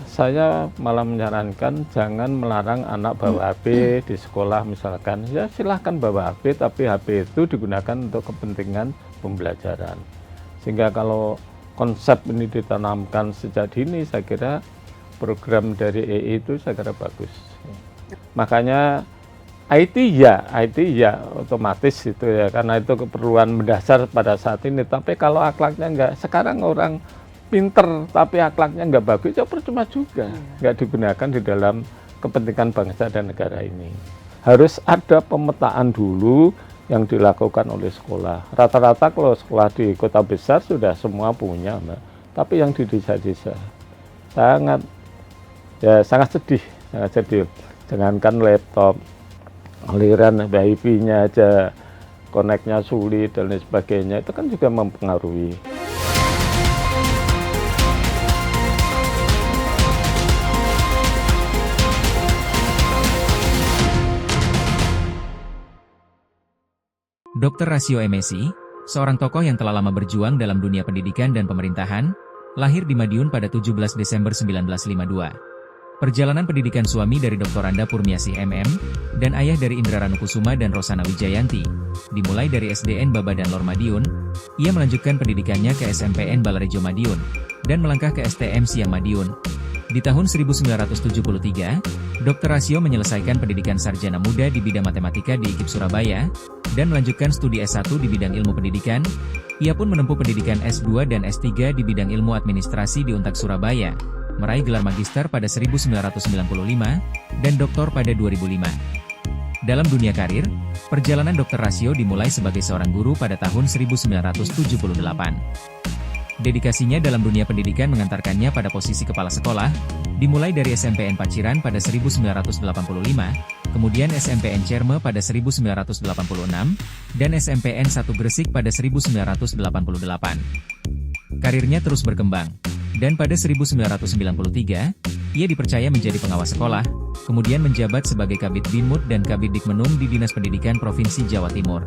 Saya malah menyarankan jangan melarang anak bawa HP di sekolah misalkan. Ya silahkan bawa HP, tapi HP itu digunakan untuk kepentingan pembelajaran. Sehingga kalau konsep ini ditanamkan sejak dini, saya kira program dari EI itu saya kira bagus. Makanya IT ya otomatis itu ya, karena itu keperluan mendasar pada saat ini. Tapi kalau akhlaknya enggak, sekarang orang pinter tapi akhlaknya nggak bagus, ya percuma juga, nggak digunakan di dalam kepentingan bangsa dan negara ini. Harus ada pemetaan dulu yang dilakukan oleh sekolah. Rata-rata kalau sekolah di kota besar sudah semua punya, Mbak. Tapi yang di desa-desa sangat sedih. Jangankan laptop, aliran WiFi-nya aja, koneknya sulit dan lain sebagainya, itu kan juga mempengaruhi. Dr. Rasio M.Si, seorang tokoh yang telah lama berjuang dalam dunia pendidikan dan pemerintahan, lahir di Madiun pada 17 Desember 1952. Perjalanan pendidikan suami dari Dr. Anda Purmiasih MM, dan ayah dari Indra Ranukusuma dan Rosana Wijayanti, dimulai dari SDN Baba dan Lor Madiun, ia melanjutkan pendidikannya ke SMPN Balarejo Madiun, dan melangkah ke STM Siang Madiun. Di tahun 1973, Dr. Rasio menyelesaikan pendidikan sarjana muda di bidang matematika di IKIP Surabaya, dan melanjutkan studi S1 di bidang ilmu pendidikan. Ia pun menempuh pendidikan S2 dan S3 di bidang ilmu administrasi di Untak Surabaya, meraih gelar magister pada 1995, dan doktor pada 2005. Dalam dunia karir, perjalanan Dr. Rasio dimulai sebagai seorang guru pada tahun 1978. Dedikasinya dalam dunia pendidikan mengantarkannya pada posisi kepala sekolah, dimulai dari SMPN Paciran pada 1985, kemudian SMPN Cerme pada 1986, dan SMPN 1 Gresik pada 1988. Karirnya terus berkembang, dan pada 1993, ia dipercaya menjadi pengawas sekolah, kemudian menjabat sebagai Kabid Binmut dan Kabid Dikmenum di Dinas Pendidikan Provinsi Jawa Timur.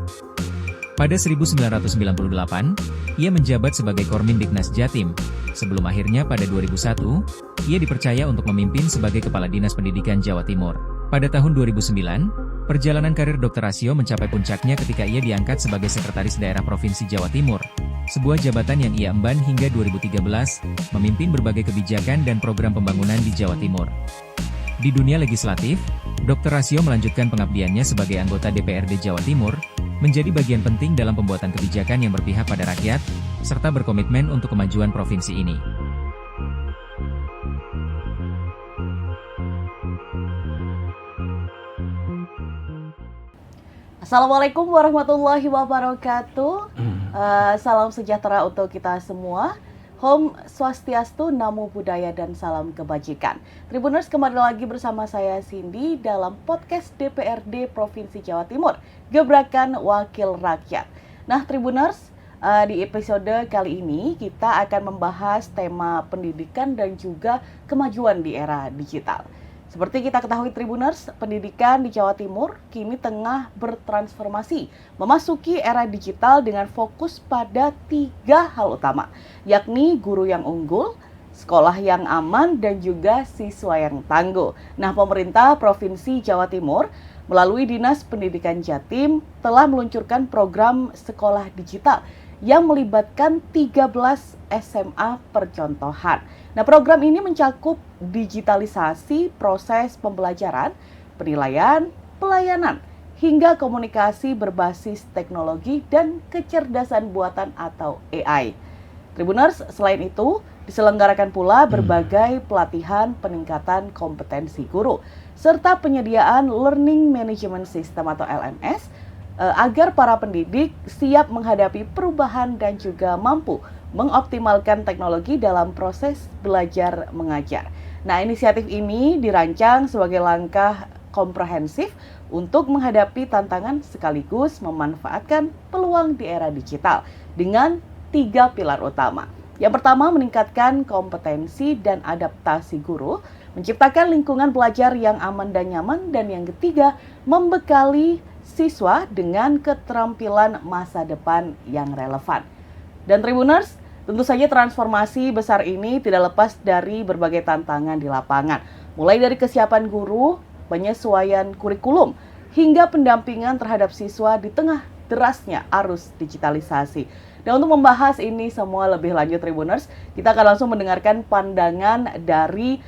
Pada 1998, ia menjabat sebagai Kormindiknas Jatim, sebelum akhirnya pada 2001, ia dipercaya untuk memimpin sebagai Kepala Dinas Pendidikan Jawa Timur. Pada tahun 2009, perjalanan karir Dr. Rasio mencapai puncaknya ketika ia diangkat sebagai Sekretaris Daerah Provinsi Jawa Timur, sebuah jabatan yang ia emban hingga 2013, memimpin berbagai kebijakan dan program pembangunan di Jawa Timur. Di dunia legislatif, Dr. Rasio melanjutkan pengabdiannya sebagai anggota DPRD Jawa Timur, menjadi bagian penting dalam pembuatan kebijakan yang berpihak pada rakyat, serta berkomitmen untuk kemajuan provinsi ini. Assalamualaikum warahmatullahi wabarakatuh. Salam sejahtera untuk kita semua. Om Swastiastu, Namo Buddhaya, dan salam kebajikan. Tribuners, kembali lagi bersama saya Cindy dalam podcast DPRD Provinsi Jawa Timur, Gebrakan Wakil Rakyat. Nah, Tribuners, di episode kali ini kita akan membahas tema pendidikan dan juga kemajuan di era digital. Seperti kita ketahui Tribuners, pendidikan di Jawa Timur kini tengah bertransformasi, memasuki era digital dengan fokus pada 3 hal utama, yakni guru yang unggul, sekolah yang aman, dan juga siswa yang tangguh. Nah, pemerintah Provinsi Jawa Timur melalui Dinas Pendidikan Jatim telah meluncurkan program sekolah digital yang melibatkan 13 SMA percontohan. Nah, program ini mencakup digitalisasi proses pembelajaran, penilaian, pelayanan, hingga komunikasi berbasis teknologi dan kecerdasan buatan atau AI. Tribuners, selain itu, diselenggarakan pula berbagai pelatihan peningkatan kompetensi guru, serta penyediaan Learning Management System atau LMS, agar para pendidik siap menghadapi perubahan dan juga mampu mengoptimalkan teknologi dalam proses belajar mengajar. Nah, inisiatif ini dirancang sebagai langkah komprehensif untuk menghadapi tantangan sekaligus memanfaatkan peluang di era digital dengan 3 pilar utama. Yang pertama, meningkatkan kompetensi dan adaptasi guru, menciptakan lingkungan belajar yang aman dan nyaman, dan yang ketiga, membekali siswa dengan keterampilan masa depan yang relevan. Dan Tribuners, Tentu saja transformasi besar ini tidak lepas dari berbagai tantangan di lapangan, mulai dari kesiapan guru, penyesuaian kurikulum, hingga pendampingan terhadap siswa di tengah derasnya arus digitalisasi. Dan untuk membahas ini semua lebih lanjut Tribuners, kita akan langsung mendengarkan pandangan dari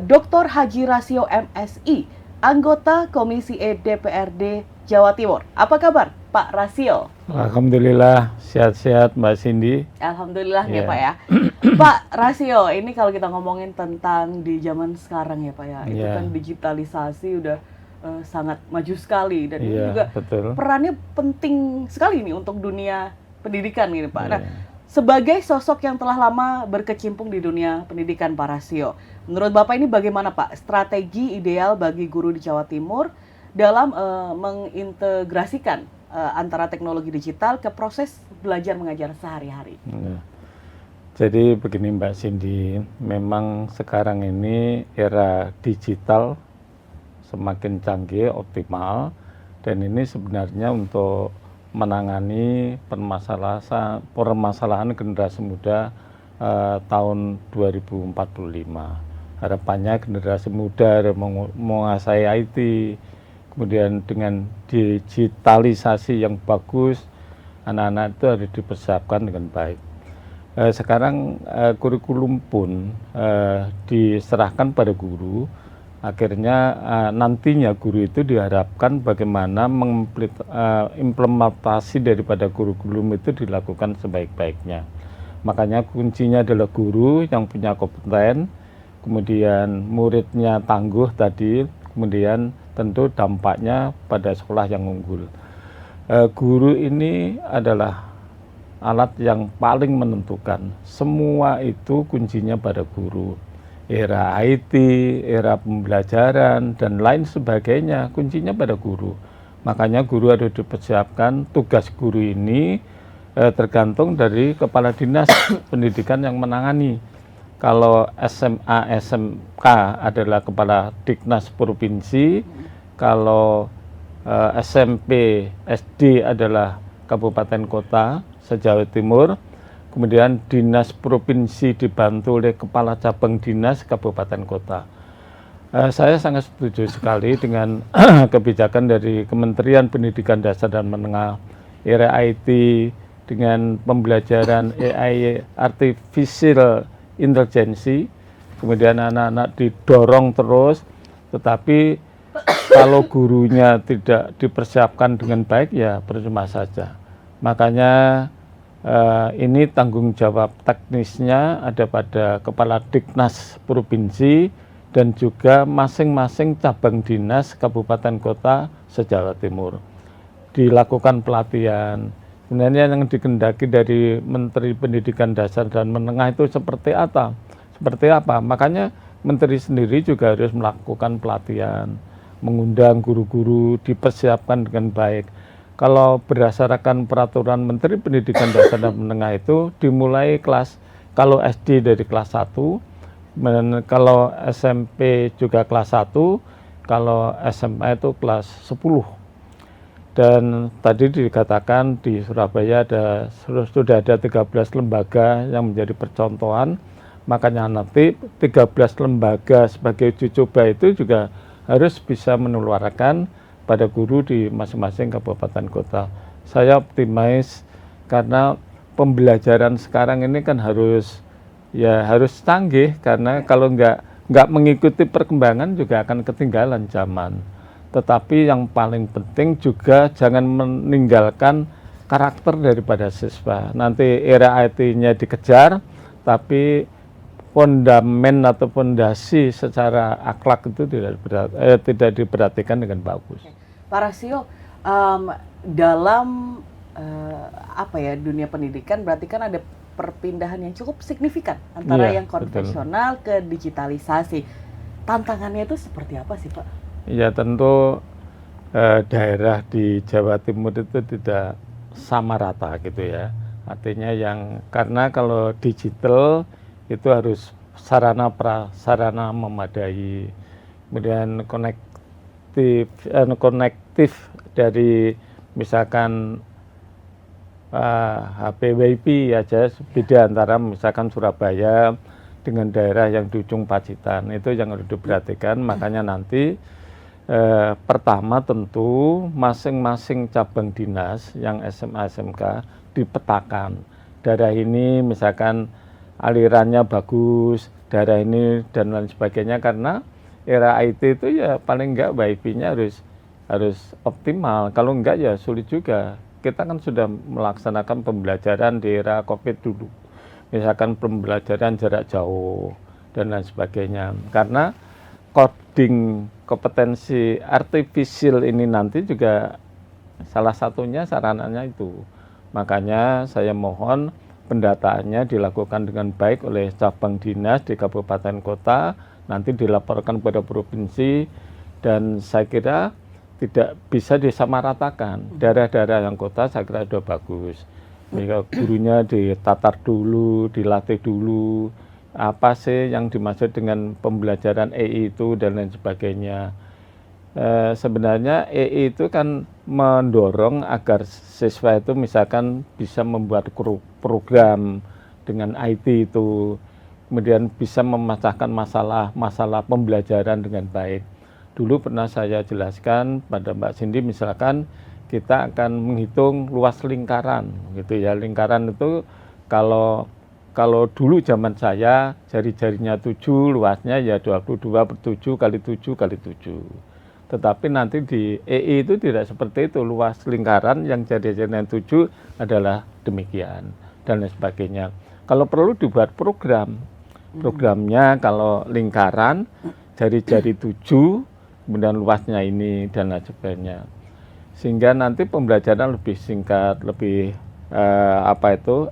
Dr. Haji Rasio MSI, anggota Komisi E DPRD Jawa Timur. Apa kabar Pak Rasio? Alhamdulillah sehat-sehat Mbak Cindy. Alhamdulillah ya Pak ya. Pak Rasio, ini kalau kita ngomongin tentang di zaman sekarang ya Pak ya, itu kan digitalisasi udah sangat maju sekali dan ini juga perannya penting sekali nih untuk dunia pendidikan ini Pak. Nah, sebagai sosok yang telah lama berkecimpung di dunia pendidikan Pak Rasio, menurut Bapak ini bagaimana Pak strategi ideal bagi guru di Jawa Timur dalam mengintegrasikan antara teknologi digital ke proses belajar mengajar sehari-hari? Jadi begini Mbak Cindy, memang sekarang ini era digital semakin canggih, optimal, dan ini sebenarnya untuk menangani permasalahan generasi muda tahun 2045. Harapannya generasi muda menguasai IT, kemudian dengan digitalisasi yang bagus, anak-anak itu harus dipersiapkan dengan baik. Sekarang kurikulum pun diserahkan pada guru. Akhirnya nantinya guru itu diharapkan bagaimana implementasi daripada kurikulum itu dilakukan sebaik-baiknya. Makanya kuncinya adalah guru yang punya kompeten, kemudian muridnya tangguh tadi, kemudian tentu dampaknya pada sekolah yang unggul. Guru ini adalah alat yang paling menentukan. Semua itu kuncinya pada guru. Era IT, era pembelajaran, dan lain sebagainya, kuncinya pada guru. Makanya guru harus dipersiapkan. Tugas guru ini tergantung dari kepala dinas pendidikan yang menangani. Kalau SMA, SMK adalah kepala Diknas Provinsi, kalau SMP, SD adalah kabupaten kota se-Jawa Timur, kemudian dinas provinsi dibantu oleh kepala cabang dinas kabupaten kota. Saya sangat setuju sekali dengan kebijakan dari Kementerian Pendidikan Dasar dan Menengah, era IT dengan pembelajaran AI, artificial intelligence, kemudian anak-anak didorong terus, tetapi kalau gurunya tidak dipersiapkan dengan baik ya percuma saja. Makanya ini tanggung jawab teknisnya ada pada kepala Diknas Provinsi dan juga masing-masing cabang dinas kabupaten kota se-Jawa Timur. Dilakukan pelatihan. Sebenarnya yang dikehendaki dari Menteri Pendidikan Dasar dan Menengah itu seperti apa? Makanya Menteri sendiri juga harus melakukan pelatihan, mengundang guru-guru, dipersiapkan dengan baik. Kalau berdasarkan peraturan Menteri Pendidikan Dasar dan Menengah itu dimulai kalau SD dari kelas 1, kalau SMP juga kelas 1, kalau SMA itu kelas 10. Dan tadi dikatakan di Surabaya sudah ada 13 lembaga yang menjadi percontohan, makanya nanti 13 lembaga sebagai uji coba itu juga harus bisa menularkan pada guru di masing-masing kabupaten kota. Saya optimis karena pembelajaran sekarang ini kan harus canggih, karena kalau nggak mengikuti perkembangan juga akan ketinggalan zaman. Tetapi yang paling penting juga jangan meninggalkan karakter daripada siswa. Nanti era IT-nya dikejar, tapi fondamen atau fondasi secara akhlak itu tidak diperhatikan dengan bagus. Pak Rasio, dalam dunia pendidikan berarti kan ada perpindahan yang cukup signifikan antara yang konvensional ke digitalisasi. Tantangannya itu seperti apa sih Pak? Ya tentu daerah di Jawa Timur itu tidak sama rata gitu ya. Artinya karena kalau digital itu harus sarana prasarana memadai, kemudian konektif dari misalkan HP WiFi aja, beda antara misalkan Surabaya dengan daerah yang di ujung Pacitan, itu yang harus diperhatikan. Makanya nanti pertama tentu masing-masing cabang dinas yang SMA SMK dipetakan. Daerah ini misalkan alirannya bagus, daerah ini dan lain sebagainya, karena era IT itu ya paling enggak WiFi-nya harus optimal. Kalau enggak ya sulit juga. Kita kan sudah melaksanakan pembelajaran di era COVID dulu. Misalkan pembelajaran jarak jauh dan lain sebagainya. Karena coding kompetensi artificial ini nanti juga salah satunya sarananya itu. Makanya saya mohon pendataannya dilakukan dengan baik oleh cabang dinas di kabupaten kota, nanti dilaporkan pada provinsi, dan saya kira tidak bisa disamaratakan. Daerah-daerah yang kota saya kira sudah bagus. Jika gurunya ditatar dulu, dilatih dulu, apa sih yang dimaksud dengan pembelajaran EI itu dan lain sebagainya. Sebenarnya EI itu kan mendorong agar siswa itu misalkan bisa membuat program dengan IT itu, kemudian bisa memecahkan masalah pembelajaran dengan baik. Dulu pernah saya jelaskan pada Mbak Cindy, misalkan kita akan menghitung luas lingkaran gitu ya. Lingkaran itu kalau dulu zaman saya jari-jarinya 7, luasnya ya 22/7 kali 7 kali 7. Tetapi nanti di EI itu tidak seperti itu, luas lingkaran yang jari-jarinya 7 adalah demikian dan lain sebagainya. Kalau perlu dibuat programnya, kalau lingkaran jari-jari 7 kemudian luasnya ini dan lain sebagainya, sehingga nanti pembelajaran lebih singkat, lebih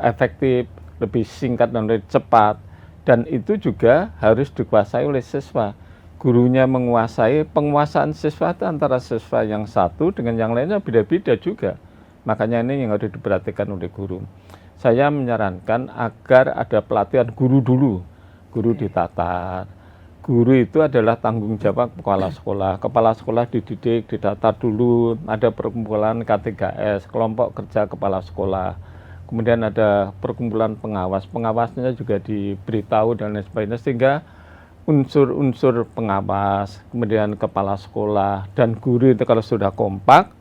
efektif, lebih singkat dan lebih cepat. Dan itu juga harus dikuasai oleh siswa. Gurunya menguasai, penguasaan siswa itu antara siswa yang satu dengan yang lainnya beda-beda juga. Makanya ini yang harus diperhatikan oleh guru. Saya menyarankan agar ada pelatihan guru dulu, guru ditatar. Guru itu adalah tanggung jawab kepala sekolah. Kepala sekolah dididik, didata dulu, ada perkumpulan K3S, kelompok kerja kepala sekolah. Kemudian ada perkumpulan pengawas, pengawasnya juga diberitahu dan lain sebagainya, sehingga unsur-unsur pengawas, kemudian kepala sekolah, dan guru itu kalau sudah kompak,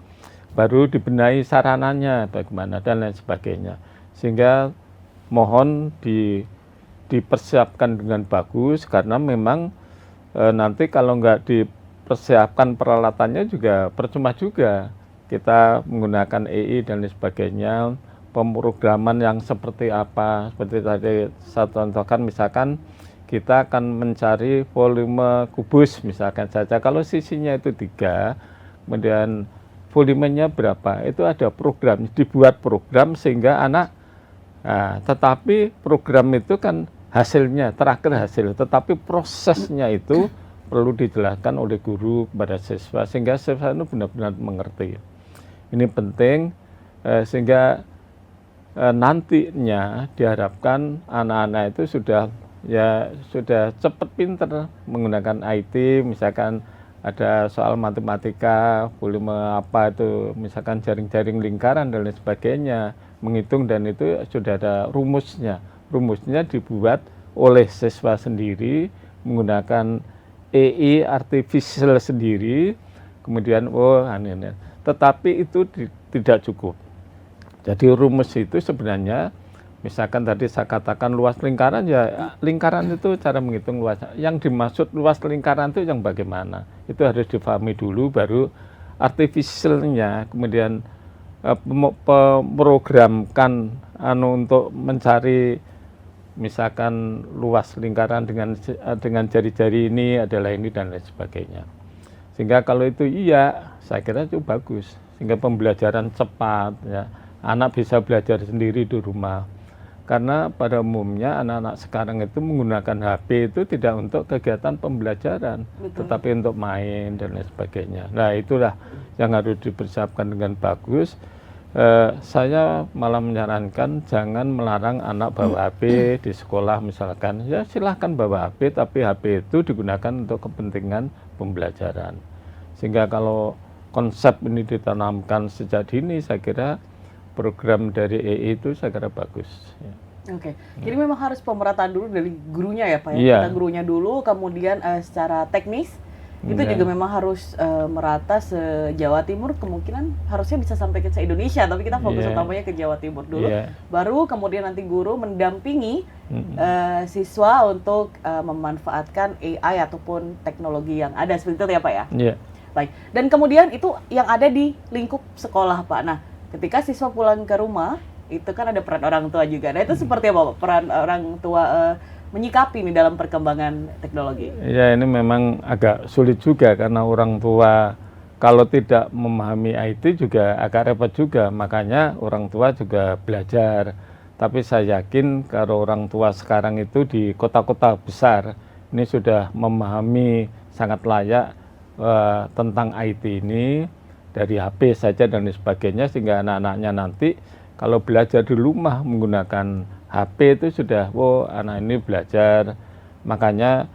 baru dibenahi sarananya bagaimana dan lain sebagainya. Sehingga mohon dipersiapkan dengan bagus, karena memang nanti kalau nggak dipersiapkan peralatannya juga percuma juga. Kita menggunakan EI dan lain sebagainya, pemrograman yang seperti apa, seperti tadi saya contohkan, misalkan kita akan mencari volume kubus misalkan saja, kalau sisinya itu 3, kemudian volumenya berapa, itu ada program, dibuat program sehingga anak, tetapi program itu kan hasilnya, terakhir hasil, tetapi prosesnya itu perlu dijelaskan oleh guru kepada siswa, sehingga siswa itu benar-benar mengerti. Ini penting, sehingga nantinya diharapkan anak-anak itu sudah cepat pinter menggunakan IT, misalkan ada soal matematika, volume apa itu, misalkan jaring-jaring lingkaran dan lain sebagainya, menghitung, dan itu sudah ada rumusnya. Rumusnya dibuat oleh siswa sendiri menggunakan EI artificial sendiri, kemudian tetapi itu tidak cukup. Jadi rumus itu sebenarnya, misalkan tadi saya katakan luas lingkaran, ya lingkaran itu cara menghitung luas. Yang dimaksud luas lingkaran itu yang bagaimana? Itu harus difahami dulu, baru artificialnya kemudian memprogramkan untuk mencari misalkan luas lingkaran dengan jari-jari ini adalah ini dan lain sebagainya. Sehingga kalau itu iya, saya kira itu bagus. Sehingga pembelajaran cepat, ya. Anak bisa belajar sendiri di rumah. Karena pada umumnya anak-anak sekarang itu menggunakan HP itu tidak untuk kegiatan pembelajaran, tetapi untuk main dan lain sebagainya. Nah, itulah yang harus dipersiapkan dengan bagus. Saya malah menyarankan jangan melarang anak bawa HP di sekolah misalkan. Ya silahkan bawa HP, tapi HP itu digunakan untuk kepentingan pembelajaran. Sehingga kalau konsep ini ditanamkan sejak dini, saya kira program dari EI itu saya kira bagus. Ya. Oke, jadi memang harus pemerataan dulu dari gurunya ya Pak ya. Iya. Kita gurunya dulu, kemudian secara teknis itu Iya. juga memang harus merata se-Jawa Timur, kemungkinan harusnya bisa sampai ke se-Indonesia, tapi kita fokus Iya. utamanya ke Jawa Timur dulu. Iya. Baru kemudian nanti guru mendampingi siswa untuk memanfaatkan AI ataupun teknologi yang ada seperti itu ya Pak ya. Iya. Baik. Dan kemudian itu yang ada di lingkup sekolah Pak. Nah, ketika siswa pulang ke rumah itu kan ada peran orang tua juga. Nah itu seperti apa Pak? Peran orang tua menyikapi nih dalam perkembangan teknologi? Ya ini memang agak sulit juga karena orang tua kalau tidak memahami IT juga agak repot juga. Makanya orang tua juga belajar. Tapi saya yakin kalau orang tua sekarang itu di kota-kota besar ini sudah memahami sangat layak tentang IT ini dari HP saja dan sebagainya, sehingga anak-anaknya nanti kalau belajar di rumah menggunakan HP itu sudah, oh anak ini belajar. Makanya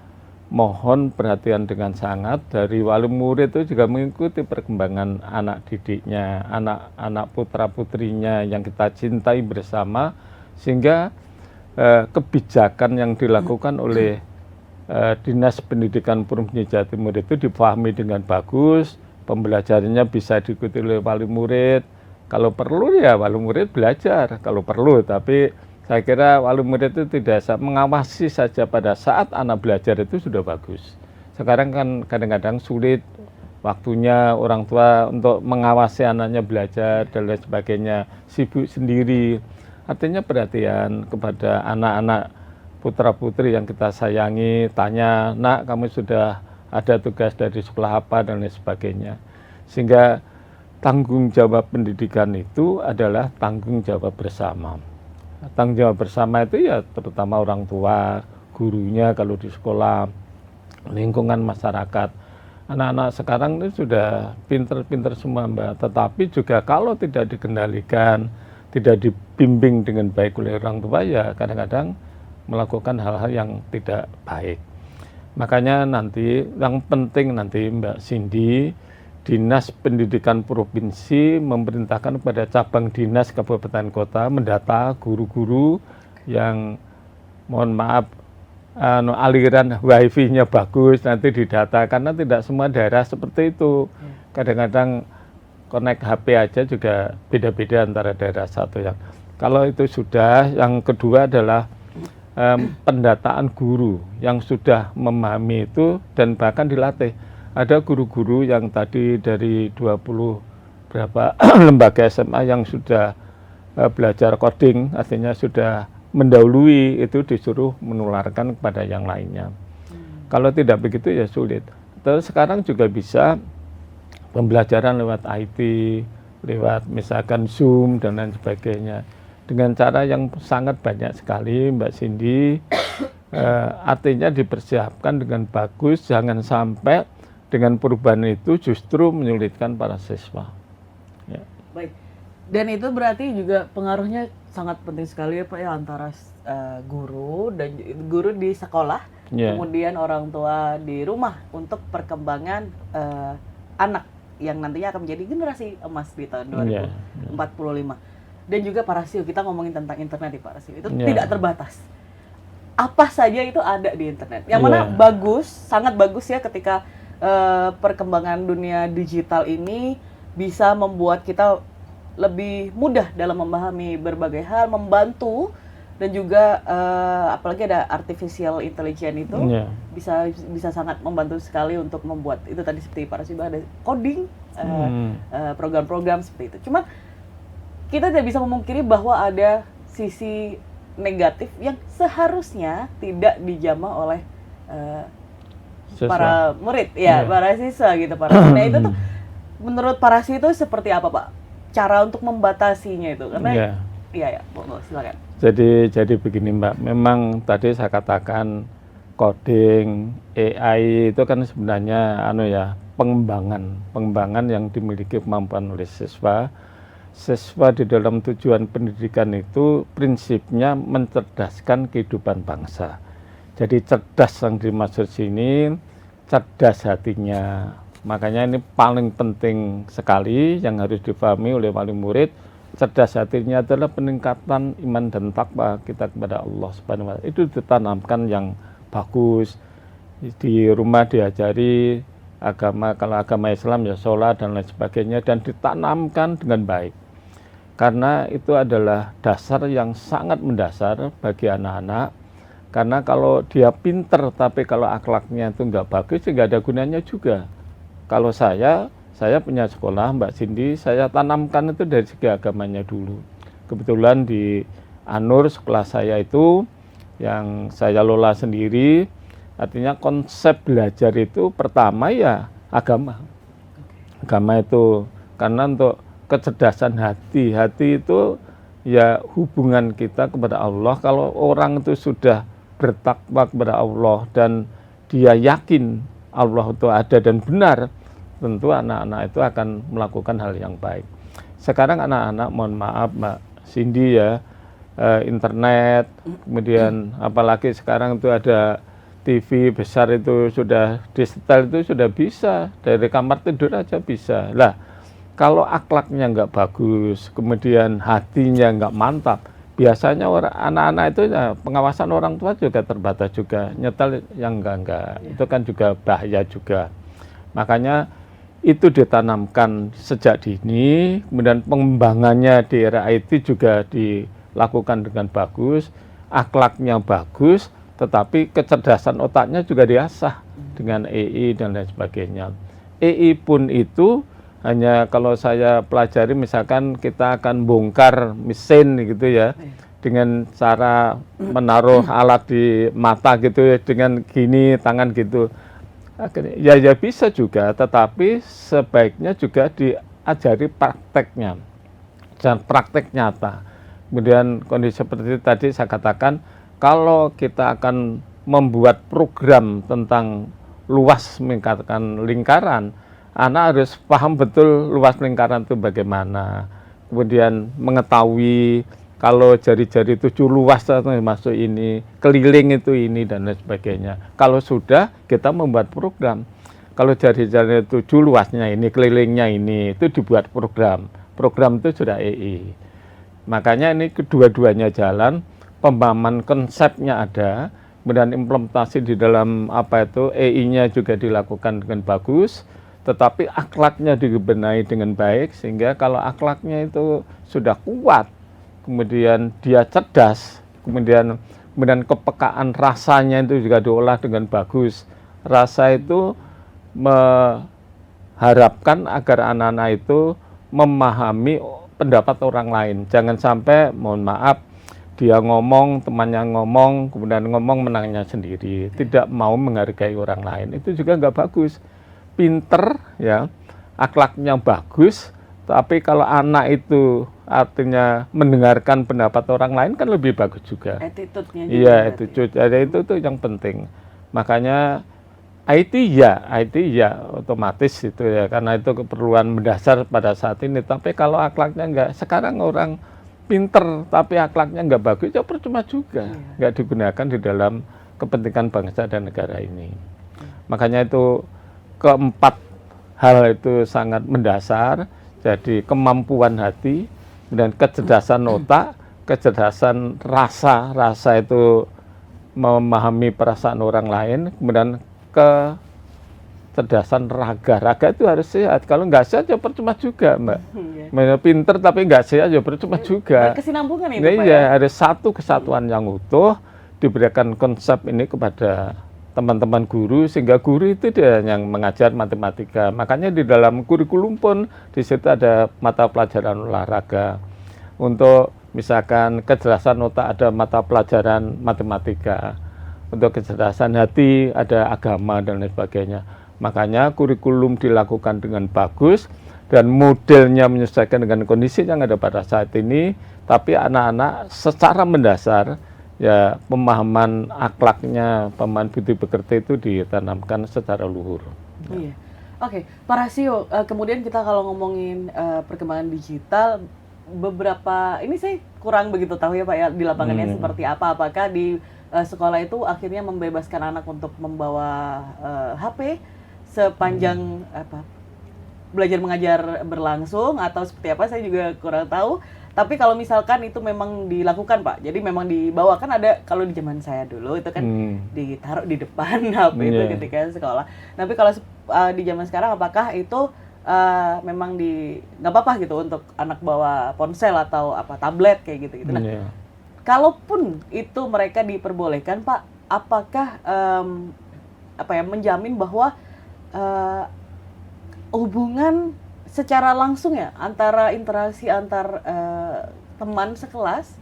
mohon perhatian dengan sangat dari wali murid itu juga mengikuti perkembangan anak didiknya, anak-anak putra-putrinya yang kita cintai bersama, sehingga kebijakan yang dilakukan oleh Dinas Pendidikan Provinsi Jawa Timur itu dipahami dengan bagus, pembelajarannya bisa diikuti oleh wali murid. Kalau perlu ya wali murid belajar, kalau perlu. Tapi saya kira wali murid itu tidak mengawasi saja pada saat anak belajar itu sudah bagus. Sekarang kan kadang-kadang sulit waktunya orang tua untuk mengawasi anaknya belajar dan lain sebagainya, sibuk sendiri. Artinya perhatian kepada anak-anak putra-putri yang kita sayangi, tanya, nak kamu sudah ada tugas dari sekolah apa dan lain sebagainya. Sehingga tanggung jawab pendidikan itu adalah tanggung jawab bersama. Tanggung jawab bersama itu ya terutama orang tua, gurunya kalau di sekolah, lingkungan masyarakat. Anak-anak sekarang ini sudah pinter-pinter semua Mbak, tetapi juga kalau tidak dikendalikan, tidak dibimbing dengan baik oleh orang tua ya kadang-kadang melakukan hal-hal yang tidak baik. Makanya nanti yang penting nanti Mbak Cindy, Dinas Pendidikan Provinsi memerintahkan kepada cabang dinas kabupaten kota mendata guru-guru yang mohon maaf aliran wifi-nya bagus, nanti didata, karena tidak semua daerah seperti itu. Kadang-kadang connect HP aja juga beda-beda antara daerah satu yang. Kalau itu sudah, yang kedua adalah pendataan guru yang sudah memahami itu dan bahkan dilatih. Ada guru-guru yang tadi dari 20 berapa lembaga SMA yang sudah belajar coding, artinya sudah mendahului, itu disuruh menularkan kepada yang lainnya. Kalau tidak begitu ya sulit. Terus sekarang juga bisa pembelajaran lewat IT, lewat misalkan Zoom dan lain sebagainya. Dengan cara yang sangat banyak sekali Mbak Cindy, artinya dipersiapkan dengan bagus, jangan sampai dengan perubahan itu justru menyulitkan para siswa. Ya. Baik, dan itu berarti juga pengaruhnya sangat penting sekali ya Pak ya, antara guru dan guru di sekolah, kemudian orang tua di rumah untuk perkembangan anak yang nantinya akan menjadi generasi emas di tahun 2045. Dan juga Pak Rasio, kita ngomongin tentang internet nih Pak Rasio, itu tidak terbatas. Apa saja itu ada di internet. Yang mana bagus, sangat bagus ya ketika perkembangan dunia digital ini bisa membuat kita lebih mudah dalam memahami berbagai hal, membantu, dan juga apalagi ada artificial intelligence itu bisa sangat membantu sekali untuk membuat itu tadi seperti Pak Rasio ada coding, program-program seperti itu. Cuma kita tidak bisa memungkiri bahwa ada sisi negatif yang seharusnya tidak dijamah oleh para murid, para siswa gitu, para. Nah itu tuh menurut para siswa itu seperti apa Pak? Cara untuk membatasinya itu, karena silakan. Jadi begini Mbak, memang tadi saya katakan coding, AI itu kan sebenarnya pengembangan yang dimiliki kemampuan oleh siswa. Siswa di dalam tujuan pendidikan itu prinsipnya mencerdaskan kehidupan bangsa. Jadi cerdas yang dimaksud sini, cerdas hatinya. Makanya ini paling penting sekali yang harus dipahami oleh wali murid cerdas hatinya adalah peningkatan iman dan takwa kita kepada Allah Subhanahu wa taala. Itu ditanamkan yang bagus. Di rumah diajari agama, kalau agama Islam ya sholat dan lain sebagainya, dan ditanamkan dengan baik. Karena itu adalah dasar yang sangat mendasar bagi anak-anak. Karena kalau dia pinter tapi kalau akhlaknya itu nggak bagus, ya nggak ada gunanya juga. Kalau saya punya sekolah, Mbak Cindy, saya tanamkan itu dari segi agamanya dulu. Kebetulan di Anur, sekolah saya itu yang saya lola sendiri, artinya konsep belajar itu pertama ya agama. Agama itu karena untuk kecerdasan hati itu ya hubungan kita kepada Allah. Kalau orang itu sudah bertakwa kepada Allah dan dia yakin Allah itu ada dan benar, tentu anak-anak itu akan melakukan hal yang baik. Sekarang anak-anak, mohon maaf Mbak Cindy ya, internet, kemudian apalagi sekarang itu ada TV besar, itu sudah disetel, itu sudah bisa, dari kamar tidur aja bisa. Lah, kalau akhlaknya nggak bagus, kemudian hatinya nggak mantap, biasanya anak-anak itu ya, pengawasan orang tua juga terbatas juga, nyetel yang enggak, itu kan juga bahaya juga. Makanya itu ditanamkan sejak dini, kemudian pengembangannya di era IT juga dilakukan dengan bagus, akhlaknya bagus, tetapi kecerdasan otaknya juga diasah dengan EI dan lain sebagainya. EI pun itu hanya kalau saya pelajari, misalkan kita akan bongkar mesin gitu ya, dengan cara menaruh alat di mata gitu ya, dengan gini tangan gitu. Ya bisa juga, tetapi sebaiknya juga diajari prakteknya dan praktek nyata. Kemudian kondisi seperti itu tadi saya katakan, kalau kita akan membuat program tentang luas meningkatkan lingkaran, anak harus paham betul luas lingkaran itu bagaimana. Kemudian mengetahui kalau jari-jari 7 luas masuk ini, keliling itu ini, dan lain sebagainya. Kalau sudah, kita membuat program. Kalau jari-jari 7 luasnya ini, kelilingnya ini, itu dibuat program. Program itu sudah EI. Makanya ini kedua-duanya jalan, pemahaman konsepnya ada, kemudian implementasi di dalam EI-nya juga dilakukan dengan bagus, tetapi akhlaknya dibenahi dengan baik, sehingga kalau akhlaknya itu sudah kuat, kemudian dia cerdas, kemudian kepekaan rasanya itu juga diolah dengan bagus. Rasa itu mengharapkan agar anak-anak itu memahami pendapat orang lain. Jangan sampai, mohon maaf, dia ngomong, temannya ngomong, kemudian ngomong menangnya sendiri, tidak mau menghargai orang lain. Itu juga nggak bagus. Pinter ya, akhlaknya bagus, tapi kalau anak itu artinya mendengarkan pendapat orang lain kan lebih bagus juga. Attitude-nya juga. Iya, itu tuh yang penting. Makanya IT ya otomatis itu ya, karena itu keperluan mendasar pada saat ini. Tapi kalau akhlaknya enggak, sekarang orang pinter tapi akhlaknya enggak bagus, ya percuma juga. Enggak digunakan di dalam kepentingan bangsa dan negara ini. Makanya itu keempat hal itu sangat mendasar. Jadi kemampuan hati, dan kecerdasan otak, kecerdasan rasa itu memahami perasaan orang lain, kemudian kecerdasan raga itu harus sehat. Kalau nggak sehat ya percuma juga, Mbak. Pinter tapi nggak sehat ya percuma juga. Kesinambungan itu, Pak, ya, harus satu kesatuan yang utuh, diberikan konsep ini kepada teman-teman guru, sehingga guru itu dia yang mengajar matematika. Makanya di dalam kurikulum pun di situ ada mata pelajaran olahraga. Untuk misalkan kecerdasan otak ada mata pelajaran matematika. Untuk kecerdasan hati ada agama dan lain sebagainya. Makanya kurikulum dilakukan dengan bagus dan modelnya menyesuaikan dengan kondisi yang ada pada saat ini. Tapi anak-anak secara mendasar, ya pemahaman akhlaknya, pemahaman budi pekerti itu ditanamkan secara luhur. Iya. Oke, Pak Rasio, kemudian kita kalau ngomongin perkembangan digital, beberapa ini saya kurang begitu tahu ya Pak ya, di lapangannya seperti apa. Apakah di sekolah itu akhirnya membebaskan anak untuk membawa HP sepanjang belajar mengajar berlangsung, atau seperti apa, saya juga kurang tahu. Tapi kalau misalkan itu memang dilakukan Pak, jadi memang dibawa, kan ada kalau di zaman saya dulu itu kan ditaruh di depan HP itu ketika sekolah. Tapi kalau di zaman sekarang apakah itu memang nggak apa-apa gitu untuk anak bawa ponsel atau apa tablet kayak gitu? Nah, kalaupun itu mereka diperbolehkan Pak, apakah menjamin bahwa hubungan secara langsung ya antara interaksi antar teman sekelas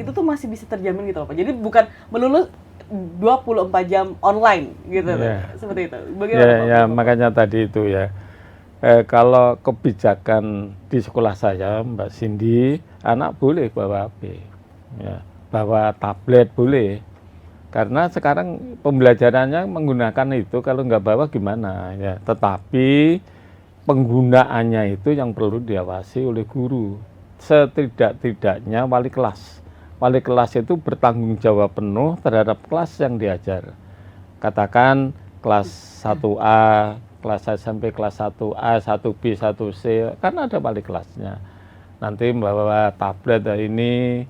itu tuh masih bisa terjamin gitu loh Pak. Jadi bukan melulu 24 jam online gitu seperti itu. Bagaimana Pak? Makanya tadi itu ya. Kalau kebijakan di sekolah saya Mbak Cindy, anak boleh bawa HP. Ya, bawa tablet boleh. Karena sekarang pembelajarannya menggunakan itu, kalau nggak bawa gimana ya. Tetapi penggunaannya itu yang perlu diawasi oleh guru. Setidak-tidaknya wali kelas. Wali kelas itu bertanggung jawab penuh terhadap kelas yang diajar. Katakan kelas 1A, kelas SMP kelas 1A, 1B, 1C, kan ada wali kelasnya. Nanti membawa tablet ini,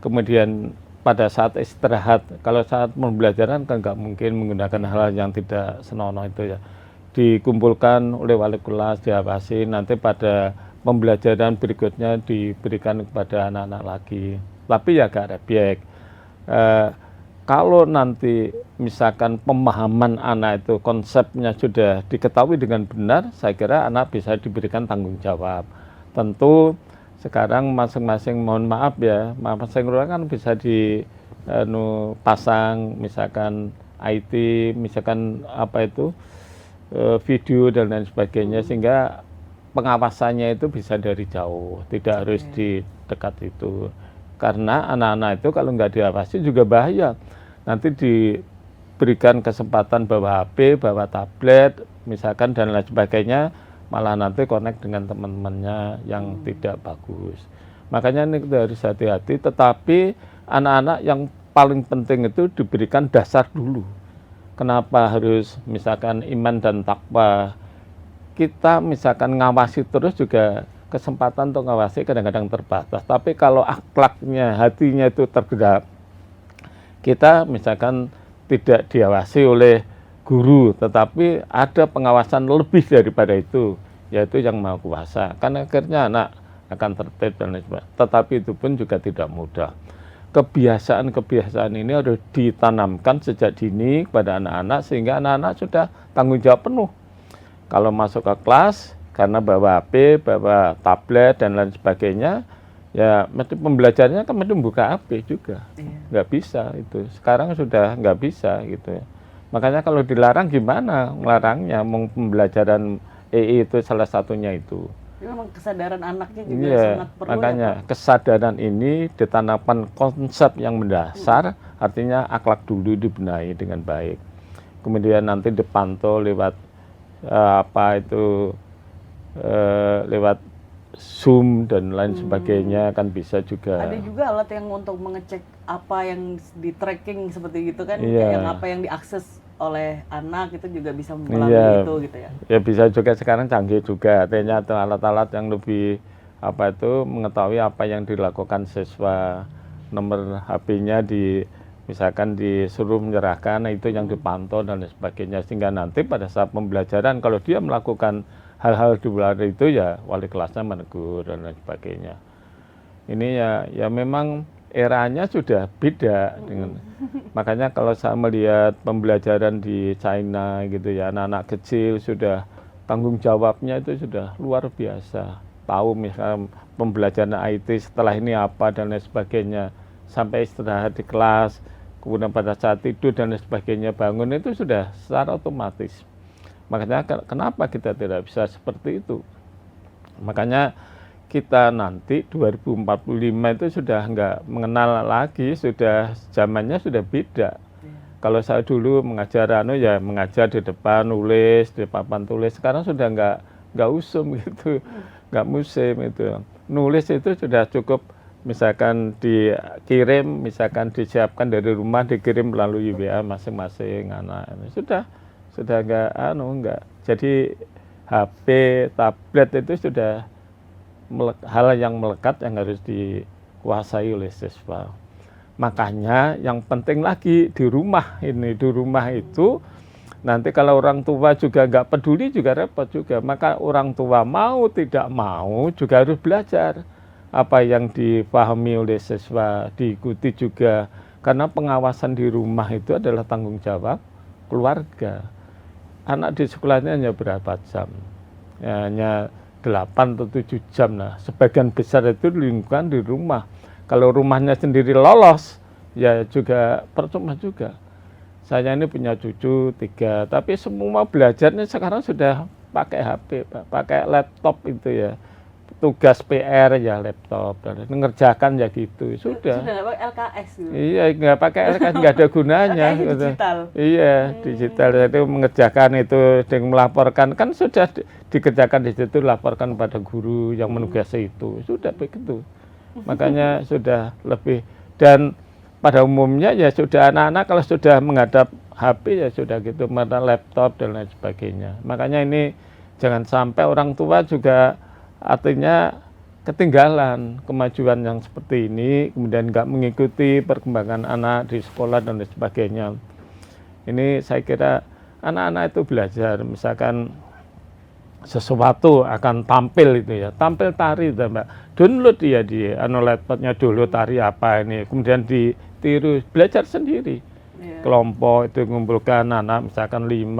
kemudian pada saat istirahat, kalau saat pembelajaran kan nggak mungkin menggunakan hal yang tidak senonoh itu ya. Dikumpulkan oleh wali kelas, diawasi, nanti pada pembelajaran berikutnya diberikan kepada anak-anak lagi. Tapi ya agak rebyek. Kalau nanti misalkan pemahaman anak itu konsepnya sudah diketahui dengan benar, saya kira anak bisa diberikan tanggung jawab. Tentu sekarang masing-masing, mohon maaf ya, masing-masing kan bisa dipasang misalkan IT, misalkan apa itu, video dan lain sebagainya, sehingga pengawasannya itu bisa dari jauh, tidak harus di dekat itu. Karena anak-anak itu kalau nggak diawasi juga bahaya. Nanti diberikan kesempatan bawa HP, bawa tablet, misalkan dan lain sebagainya, malah nanti connect dengan teman-temannya yang tidak bagus. Makanya ini kita harus hati-hati, tetapi anak-anak yang paling penting itu diberikan dasar dulu. Kenapa harus misalkan iman dan takwa? Kita misalkan ngawasi terus juga kesempatan untuk ngawasi kadang-kadang terbatas. Tapi kalau akhlaknya, hatinya itu tergerak, kita misalkan tidak diawasi oleh guru, tetapi ada pengawasan lebih daripada itu, yaitu yang Maha Kuasa. Kan akhirnya anak akan tertib dan lain sebagainya. Tetapi itu pun juga tidak mudah. Kebiasaan-kebiasaan ini harus ditanamkan sejak dini kepada anak-anak, sehingga anak-anak sudah tanggung jawab penuh. Kalau masuk ke kelas, karena bawa HP, bawa tablet, dan lain sebagainya, ya mesti pembelajarannya kan mesti buka HP juga. Nggak bisa itu. Sekarang sudah nggak bisa gitu ya. Makanya kalau dilarang gimana ngelarangnya? Pembelajaran EI itu salah satunya itu. Memang kesadaran anaknya juga sangat perlu. Makanya ya, kesadaran ini ditanamkan konsep yang mendasar, artinya akhlak dulu dibenahi dengan baik. Kemudian nanti dipantau lewat lewat Zoom dan lain sebagainya, kan bisa juga. Ada juga alat yang untuk mengecek apa yang di tracking seperti gitu kan, yang apa yang diakses oleh anak itu juga bisa melalui itu gitu ya. Ya bisa juga, sekarang canggih juga, artinya atau alat-alat yang lebih mengetahui apa yang dilakukan siswa, nomor HP-nya misalkan disuruh menyerahkan, itu yang dipantau dan sebagainya, sehingga nanti pada saat pembelajaran kalau dia melakukan hal-hal di luar itu ya wali kelasnya menegur dan lain sebagainya. Ini ya memang eranya sudah beda dengan, makanya kalau saya melihat pembelajaran di China gitu ya, anak-anak kecil sudah tanggung jawabnya itu sudah luar biasa. Tahu misalnya pembelajaran IT setelah ini apa dan lain sebagainya, sampai istirahat di kelas, kemudian pada saat tidur dan lain sebagainya, bangun itu sudah secara otomatis. Makanya kenapa kita tidak bisa seperti itu? Makanya kita nanti 2045 itu sudah nggak mengenal lagi, sudah zamannya sudah beda. Kalau saya dulu mengajar mengajar di depan nulis, di papan tulis, sekarang sudah nggak usum gitu, nggak musim itu. Nulis itu sudah cukup, misalkan dikirim, misalkan disiapkan dari rumah, dikirim melalui WA masing-masing anak. Sudah nggak. Jadi HP, tablet itu sudah hal yang melekat yang harus dikuasai oleh siswa. Makanya yang penting lagi di rumah itu nanti kalau orang tua juga nggak peduli juga repot juga. Maka orang tua mau tidak mau juga harus belajar. Apa yang dipahami oleh siswa diikuti juga. Karena pengawasan di rumah itu adalah tanggung jawab keluarga. Anak di sekolah ini hanya berapa jam? Ya, hanya 8 atau 7 jam. Nah, sebagian besar itu lingkungan di rumah. Kalau rumahnya sendiri lolos, ya juga percuma juga. Saya ini punya cucu 3, tapi semua belajarnya sekarang sudah pakai HP, Pak. Pakai laptop itu ya. Tugas PR ya laptop, dan mengerjakan ya gitu. Sudah nggak pakai LKS gitu. Iya, nggak pakai LKS, nggak ada gunanya. Gitu. Digital. Iya, digital itu mengerjakan itu dengan melaporkan kan sudah dikerjakan di situ, laporkan pada guru yang menugasi itu. Sudah begitu. Makanya sudah lebih, dan pada umumnya ya sudah anak-anak kalau sudah menghadap HP ya sudah gitu, mana laptop dan lain sebagainya. Makanya ini jangan sampai orang tua juga artinya ketinggalan kemajuan yang seperti ini, kemudian nggak mengikuti perkembangan anak di sekolah dan lain sebagainya. Ini saya kira anak-anak itu belajar, misalkan sesuatu akan tampil itu ya, tampil tari itu Mbak, download dia di laptopnya dulu tari apa ini, kemudian ditiru, belajar sendiri. Kelompok itu mengumpulkan anak misalkan 5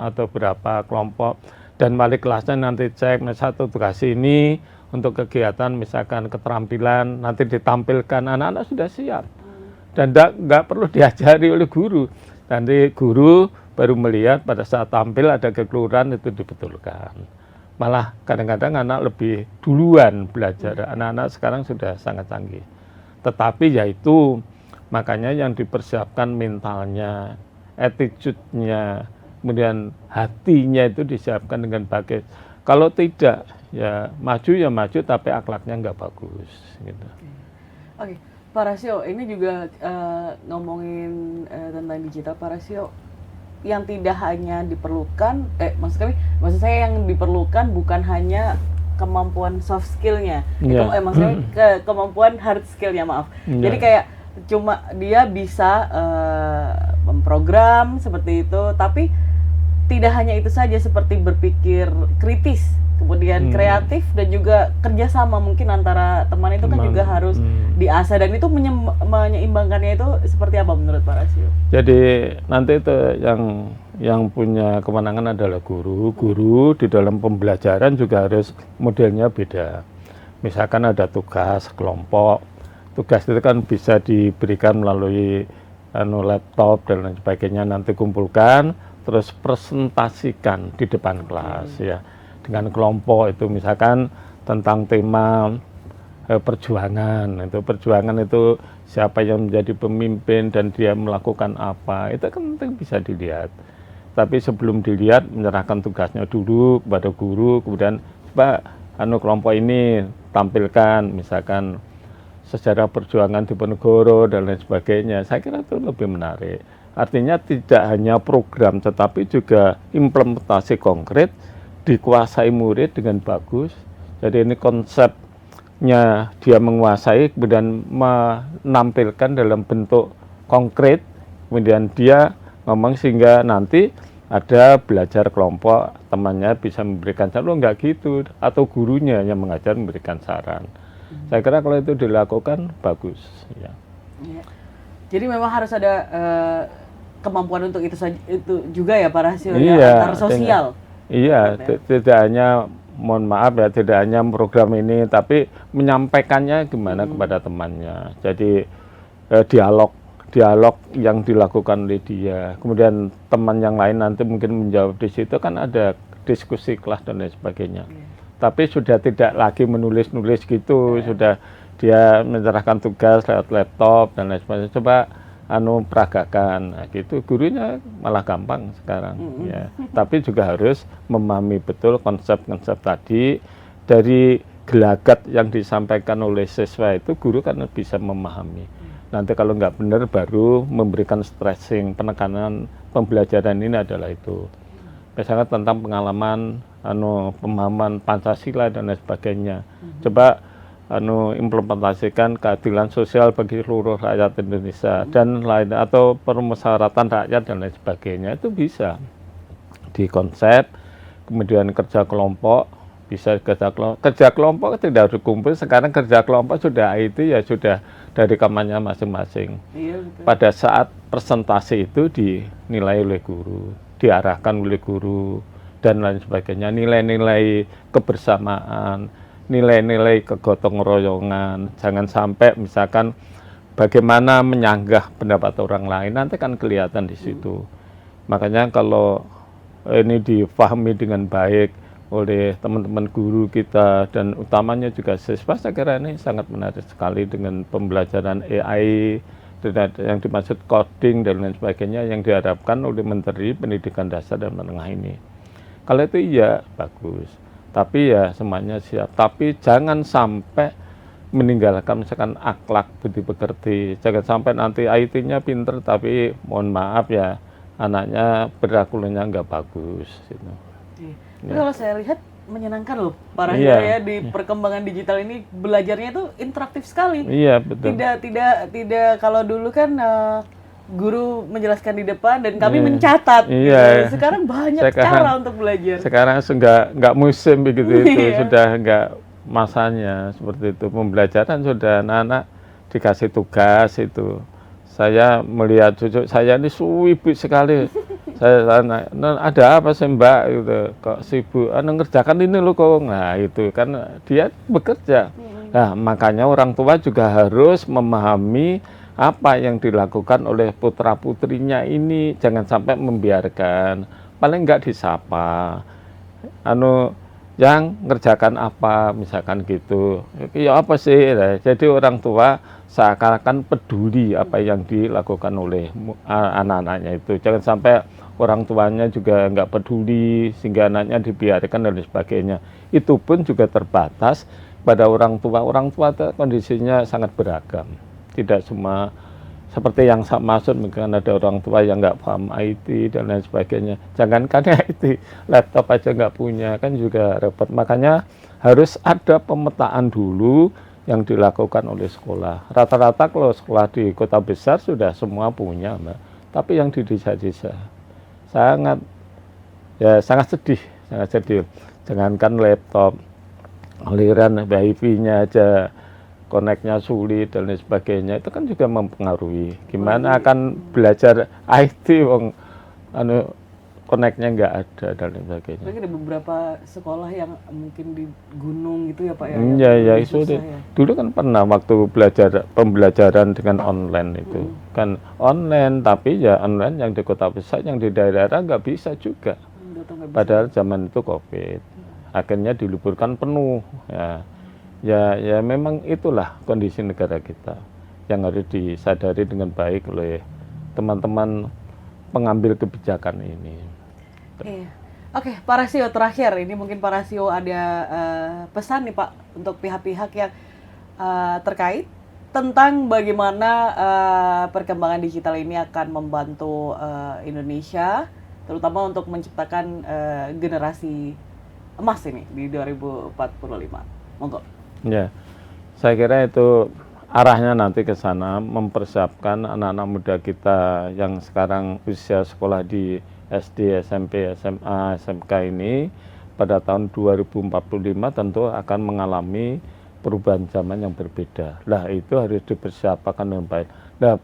atau berapa kelompok, dan wali kelasnya nanti cek satu tugas ini untuk kegiatan misalkan keterampilan nanti ditampilkan, anak-anak sudah siap dan nggak perlu diajari oleh guru, nanti guru baru melihat pada saat tampil ada kekeliruan itu dibetulkan. Malah kadang-kadang anak lebih duluan belajar, anak-anak sekarang sudah sangat canggih, tetapi yaitu makanya yang dipersiapkan mentalnya, attitude-nya, kemudian hatinya itu disiapkan dengan baik. Kalau tidak, ya maju tapi akhlaknya nggak bagus. Gitu. Oke, Pak Rasio, ini juga ngomongin tentang digital, Pak Rasio, yang tidak hanya diperlukan, maksud saya yang diperlukan bukan hanya kemampuan soft skill-nya, maksudnya kemampuan hard skill-nya, maaf. Jadi kayak cuma dia bisa memprogram seperti itu, tapi tidak hanya itu saja, seperti berpikir kritis, kemudian kreatif, dan juga kerjasama mungkin antara teman itu kan juga harus diasah, dan itu menyeimbangkannya itu seperti apa menurut Pak Rasio? Jadi nanti itu yang punya kewenangan adalah guru. Guru di dalam pembelajaran juga harus modelnya beda. Misalkan ada tugas kelompok, tugas itu kan bisa diberikan melalui laptop dan lain sebagainya, nanti kumpulkan terus presentasikan di depan kelas ya dengan kelompok itu, misalkan tentang tema perjuangan itu siapa yang menjadi pemimpin dan dia melakukan apa, itu kan penting bisa dilihat. Tapi sebelum dilihat menyerahkan tugasnya dulu kepada guru, kemudian coba kelompok ini tampilkan misalkan sejarah perjuangan Diponegoro dan lain sebagainya. Saya kira itu lebih menarik. Artinya tidak hanya program, tetapi juga implementasi konkret, dikuasai murid dengan bagus. Jadi ini konsepnya dia menguasai, kemudian menampilkan dalam bentuk konkret, kemudian dia ngomong sehingga nanti ada belajar kelompok, temannya bisa memberikan saran, enggak gitu, atau gurunya yang mengajar memberikan saran. Saya kira kalau itu dilakukan bagus. Ya. Jadi memang harus ada kemampuan untuk itu juga ya Pak Rasio, iya, antar sosial. Iya, tidak hanya, mohon maaf ya, tidak hanya program ini, tapi menyampaikannya gimana kepada temannya. Jadi dialog yang dilakukan oleh dia. Kemudian teman yang lain nanti mungkin menjawab di situ, kan ada diskusi kelas dan lain sebagainya. Tapi sudah tidak lagi menulis-nulis gitu, sudah dia menyerahkan tugas lewat laptop dan lain sebagainya. Coba peragakan, nah, gitu, gurunya malah gampang sekarang. Ya. Tapi juga harus memahami betul konsep-konsep tadi, dari gelagat yang disampaikan oleh siswa itu guru kan bisa memahami. Nanti kalau nggak benar baru memberikan stressing, penekanan pembelajaran ini adalah itu. misalnya tentang pengalaman pemahaman Pancasila dan lain sebagainya. Coba implementasikan keadilan sosial bagi seluruh rakyat Indonesia dan lain, atau permusyawaratan rakyat dan lain sebagainya, itu bisa di konsep, kemudian kerja kelompok, bisa kerja kelompok tidak harus kumpul, sekarang kerja kelompok sudah IT ya sudah dari kamarnya masing-masing. Iya, betul. Pada saat presentasi itu dinilai oleh guru, diarahkan oleh guru dan lain sebagainya, nilai-nilai kebersamaan, nilai-nilai kegotong royongan. Jangan sampai misalkan bagaimana menyanggah pendapat orang lain, nanti kan kelihatan di situ. Makanya kalau ini difahami dengan baik oleh teman-teman guru kita dan utamanya juga siswa, saya kira ini sangat menarik sekali dengan pembelajaran AI dan yang dimaksud coding dan lain sebagainya yang diharapkan oleh Menteri Pendidikan Dasar dan Menengah ini. Kalau itu iya bagus. Tapi ya semuanya siap. Tapi jangan sampai meninggalkan misalkan akhlak budi pekerti. Jangan sampai nanti IT-nya pinter tapi mohon maaf ya anaknya perilakunya nggak bagus. Gitu. Tapi kalau saya lihat menyenangkan loh Pak Rahil ya di perkembangan digital ini, belajarnya itu interaktif sekali. Iya betul. Tidak kalau dulu kan guru menjelaskan di depan dan kami mencatat. Gitu. Sekarang banyak cara untuk belajar. Sekarang nggak musim begitu itu, sudah nggak masanya seperti itu. Pembelajaran sudah anak-anak dikasih tugas itu. Saya melihat cucu saya ini sibuk sekali. Saya tanya, ada apa sih Mbak? Gitu. Kok sibuk? Ngerjakan ini loh kok. Nah itu kan dia bekerja. Nah makanya orang tua juga harus memahami apa yang dilakukan oleh putra putrinya ini, jangan sampai membiarkan, paling enggak disapa, yang ngerjakan apa misalkan gitu, ya apa sih, jadi orang tua seakan-akan peduli apa yang dilakukan oleh anak-anaknya itu, jangan sampai orang tuanya juga enggak peduli sehingga anaknya dibiarkan dan sebagainya. Itu pun juga terbatas pada orang tua kondisinya sangat beragam. Tidak semua seperti yang saya maksud, mungkin ada orang tua yang nggak paham IT dan lain sebagainya. Jangankan IT, laptop aja nggak punya, kan juga repot. Makanya harus ada pemetaan dulu yang dilakukan oleh sekolah. Rata-rata kalau sekolah di kota besar sudah semua punya, Mbak. Tapi yang di desa-desa sangat sedih. Jangankan laptop, aliran WiFi-nya aja koneknya sulit dan lain sebagainya, itu kan juga mempengaruhi. Gimana akan belajar IT wong koneknya nggak ada dan lain sebagainya. Mungkin ada beberapa sekolah yang mungkin di gunung gitu ya Pak ya. Iya sulit. Dulu kan pernah waktu pembelajaran dengan online itu. Kan online tapi ya online yang di kota besar, yang di daerah nggak bisa juga. Padahal zaman itu Covid. Akhirnya diliburkan penuh ya memang itulah kondisi negara kita yang harus disadari dengan baik oleh teman-teman pengambil kebijakan ini. Iya. Oke, Pak Rasio terakhir, ini mungkin Pak Rasio ada pesan nih Pak untuk pihak-pihak yang terkait tentang bagaimana perkembangan digital ini akan membantu Indonesia, terutama untuk menciptakan generasi emas ini di 2045. Monggo. Ya, saya kira itu arahnya nanti ke sana, mempersiapkan anak-anak muda kita yang sekarang usia sekolah di SD, SMP, SMA, SMK ini pada tahun 2045 tentu akan mengalami perubahan zaman yang berbeda. Lah itu harus dipersiapkan dengan baik. Nah,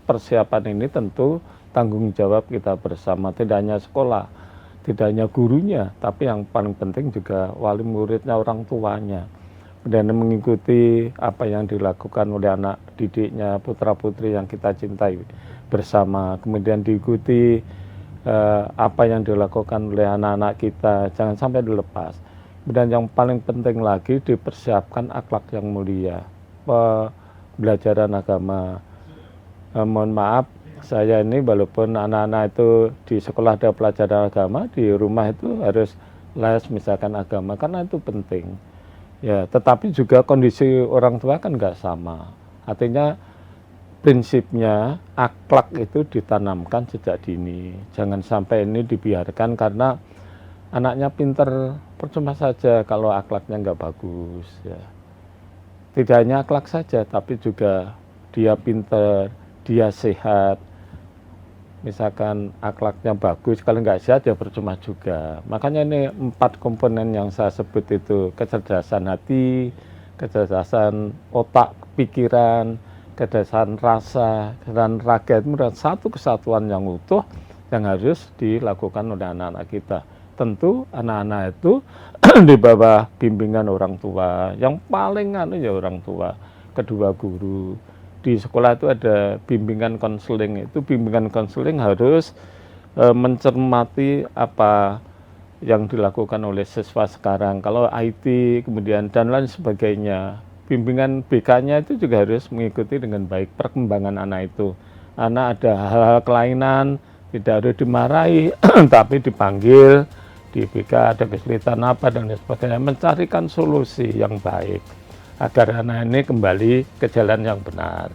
persiapan ini tentu tanggung jawab kita bersama, tidak hanya sekolah, tidak hanya gurunya, tapi yang paling penting juga wali muridnya, orang tuanya. Dan mengikuti apa yang dilakukan oleh anak didiknya, putra-putri yang kita cintai bersama. Kemudian diikuti apa yang dilakukan oleh anak-anak kita, jangan sampai dilepas. Dan yang paling penting lagi dipersiapkan akhlak yang mulia, pembelajaran agama. Mohon maaf, saya ini walaupun anak-anak itu di sekolah ada pelajaran agama, di rumah itu harus les misalkan agama, karena itu penting. Ya, tetapi juga kondisi orang tua kan nggak sama. Artinya prinsipnya akhlak itu ditanamkan sejak dini. Jangan sampai ini dibiarkan karena anaknya pinter, percuma saja kalau akhlaknya nggak bagus. Ya. Tidak hanya akhlak saja, tapi juga dia pinter, dia sehat. Misalkan akhlaknya bagus, kalau nggak sehat ya percuma juga. Makanya ini 4 komponen yang saya sebut itu, kecerdasan hati, kecerdasan otak, pikiran, kecerdasan rasa, dan raga itu merupakan satu kesatuan yang utuh yang harus dilakukan oleh anak-anak kita. Tentu anak-anak itu di bawah bimbingan orang tua, yang paling ya orang tua, kedua guru. Di sekolah itu ada bimbingan konseling, itu bimbingan konseling harus mencermati apa yang dilakukan oleh siswa sekarang. Kalau IT kemudian dan lain sebagainya, bimbingan BK-nya itu juga harus mengikuti dengan baik perkembangan anak itu. Anak ada hal-hal kelainan, tidak harus dimarahi, tapi dipanggil di BK ada kesulitan apa dan sebagainya, mencarikan solusi yang baik agar anak ini kembali ke jalan yang benar.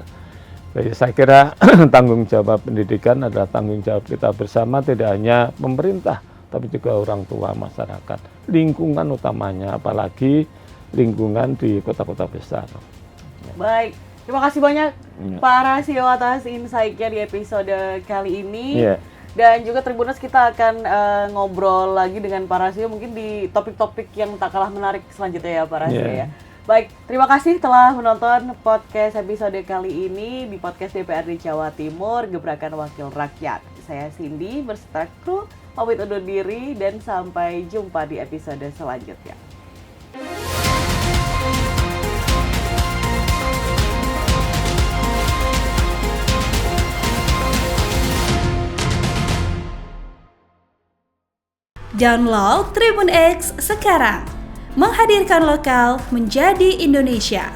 Jadi saya kira tanggung jawab pendidikan adalah tanggung jawab kita bersama, tidak hanya pemerintah, tapi juga orang tua, masyarakat, lingkungan utamanya, apalagi lingkungan di kota-kota besar. Baik, terima kasih banyak Pak Rasio atas insight-nya di episode kali ini. Dan juga Tribuners, kita akan ngobrol lagi dengan Pak Rasio mungkin di topik-topik yang tak kalah menarik selanjutnya ya Pak Rasio ya. Baik, terima kasih telah menonton podcast episode kali ini di podcast DPRD Jawa Timur, Gebrakan Wakil Rakyat. Saya Cindy berserta kru pamit undur diri dan sampai jumpa di episode selanjutnya. Download Tribun X sekarang, menghadirkan lokal menjadi Indonesia.